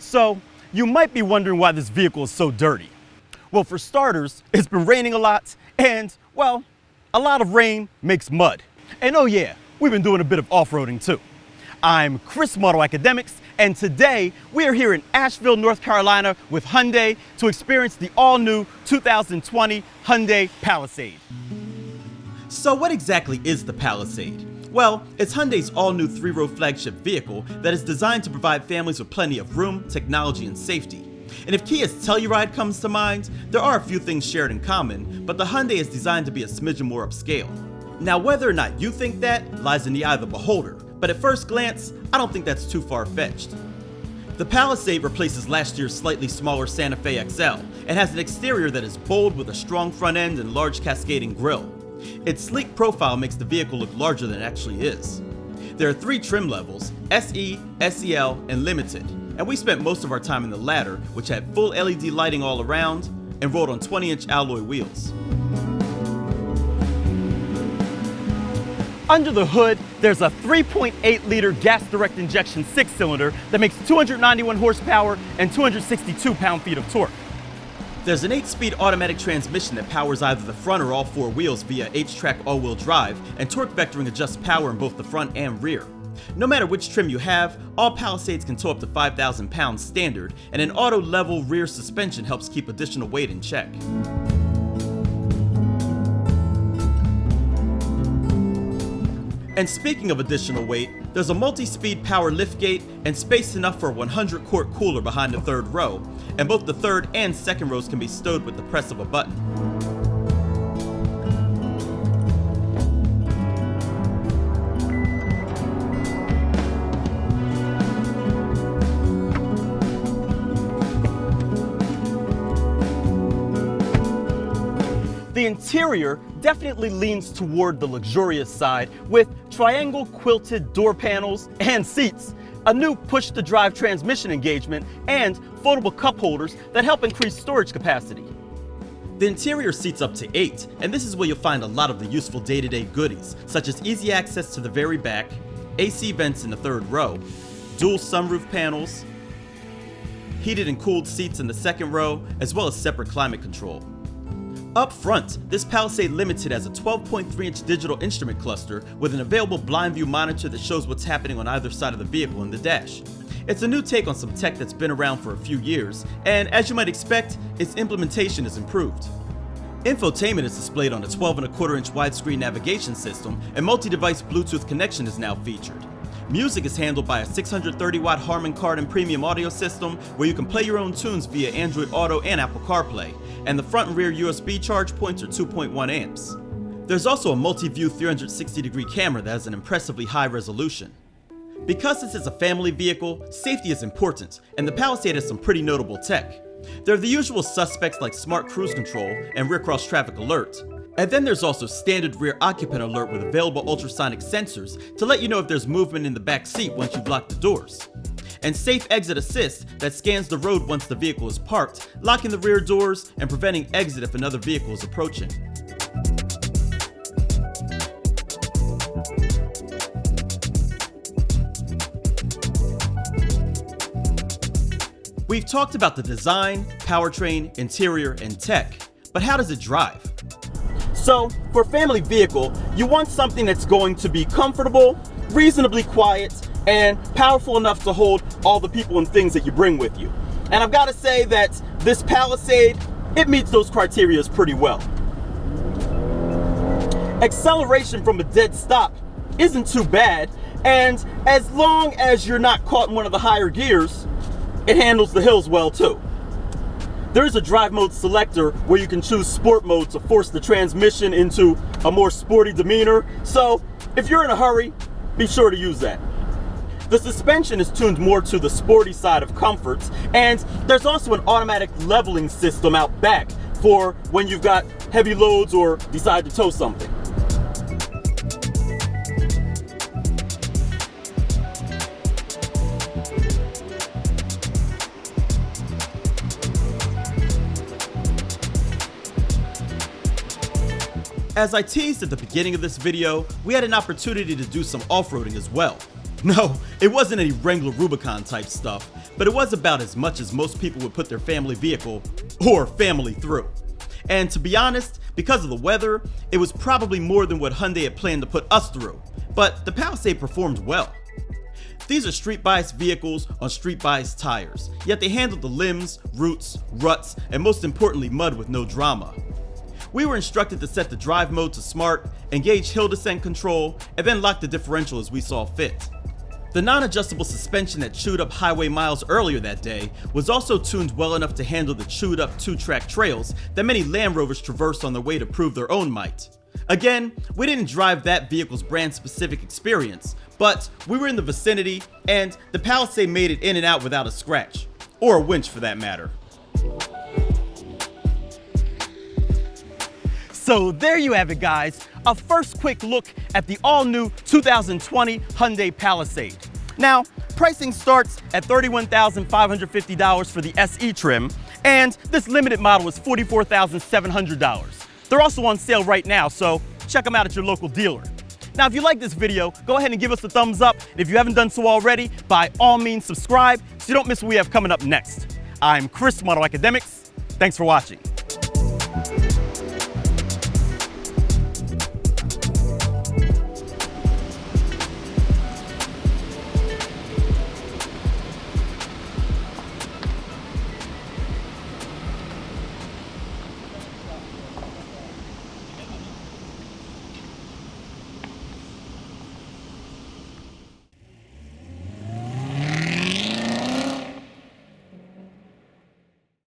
So, you might be wondering why this vehicle is so dirty. Well, for starters, it's been raining a lot, and, well, a lot of rain makes mud. And oh yeah, we've been doing a bit of off-roading too. I'm Chris from AutoAcademics, and today we are here in Asheville, North Carolina with Hyundai to experience the all-new 2020 Hyundai Palisade. So what exactly is the Palisade? Well, it's Hyundai's all-new three-row flagship vehicle that is designed to provide families with plenty of room, technology, and safety. And if Kia's Telluride comes to mind, there are a few things shared in common, but the Hyundai is designed to be a smidgen more upscale. Now, whether or not you think that lies in the eye of the beholder, but at first glance, I don't think that's too far-fetched. The Palisade replaces last year's slightly smaller Santa Fe XL and has an exterior that is bold with a strong front end and large cascading grille. Its sleek profile makes the vehicle look larger than it actually is. There are 3 trim levels, SE, SEL, and Limited, and we spent most of our time in the latter, which had full LED lighting all around and rolled on 20-inch alloy wheels. Under the hood, there's a 3.8-liter gas direct injection 6-cylinder that makes 291 horsepower and 262 pound-feet of torque. There's an 8-speed automatic transmission that powers either the front or all 4 wheels via H-Track all-wheel drive, and torque vectoring adjusts power in both the front and rear. No matter which trim you have, all Palisades can tow up to 5,000 pounds standard, and an auto-level rear suspension helps keep additional weight in check. And speaking of additional weight, there's a multi-speed power liftgate and space enough for a 100-quart cooler behind the third row, and both the third and second rows can be stowed with the press of a button. The interior definitely leans toward the luxurious side with triangle quilted door panels and seats, a new push-to-drive transmission engagement, and foldable cup holders that help increase storage capacity. The interior seats up to 8, and this is where you'll find a lot of the useful day-to-day goodies, such as easy access to the very back, AC vents in the third row, dual sunroof panels, heated and cooled seats in the second row, as well as separate climate control. Up front, this Palisade Limited has a 12.3-inch digital instrument cluster with an available blind view monitor that shows what's happening on either side of the vehicle in the dash. It's a new take on some tech that's been around for a few years, and as you might expect, its implementation is improved. Infotainment is displayed on a 12.25-inch widescreen navigation system, and multi-device Bluetooth connection is now featured. Music is handled by a 630-watt Harman Kardon premium audio system where you can play your own tunes via Android Auto and Apple CarPlay, and the front and rear USB charge points are 2.1 amps. There's also a multi-view 360-degree camera that has an impressively high resolution. Because this is a family vehicle, safety is important, and the Palisade has some pretty notable tech. There are the usual suspects like smart cruise control and rear cross traffic alert. And then there's also standard rear occupant alert with available ultrasonic sensors to let you know if there's movement in the back seat once you've locked the doors. And safe exit assist that scans the road once the vehicle is parked, locking the rear doors and preventing exit if another vehicle is approaching. We've talked about the design, powertrain, interior, and tech, but how does it drive? So, for a family vehicle, you want something that's going to be comfortable, reasonably quiet, and powerful enough to hold all the people and things that you bring with you. And I've got to say that this Palisade, it meets those criteria pretty well. Acceleration from a dead stop isn't too bad, and as long as you're not caught in one of the higher gears, it handles the hills well too. There is a drive mode selector where you can choose sport mode to force the transmission into a more sporty demeanor, so if you're in a hurry, be sure to use that. The suspension is tuned more to the sporty side of comfort, and there's also an automatic leveling system out back for when you've got heavy loads or decide to tow something. As I teased at the beginning of this video, we had an opportunity to do some off-roading as well. No, it wasn't any Wrangler Rubicon type stuff, but it was about as much as most people would put their family vehicle or family through. And to be honest, because of the weather, it was probably more than what Hyundai had planned to put us through, but the Palisade performed well. These are street-biased vehicles on street-biased tires, yet they handled the limbs, roots, ruts, and most importantly mud with no drama. We were instructed to set the drive mode to smart, engage hill descent control, and then lock the differential as we saw fit. The non-adjustable suspension that chewed up highway miles earlier that day was also tuned well enough to handle the chewed up 2-track trails that many Land Rovers traversed on their way to prove their own might. Again, we didn't drive that vehicle's brand-specific experience, but we were in the vicinity, and the Palisade made it in and out without a scratch, or a winch for that matter. So there you have it, guys, a first quick look at the all-new 2020 Hyundai Palisade. Now, pricing starts at $31,550 for the SE trim, and this limited model is $44,700. They're also on sale right now, so check them out at your local dealer. Now, if you like this video, go ahead and give us a thumbs up. And if you haven't done so already, by all means subscribe so you don't miss what we have coming up next. I'm Chris from AutoAcademics. Thanks for watching.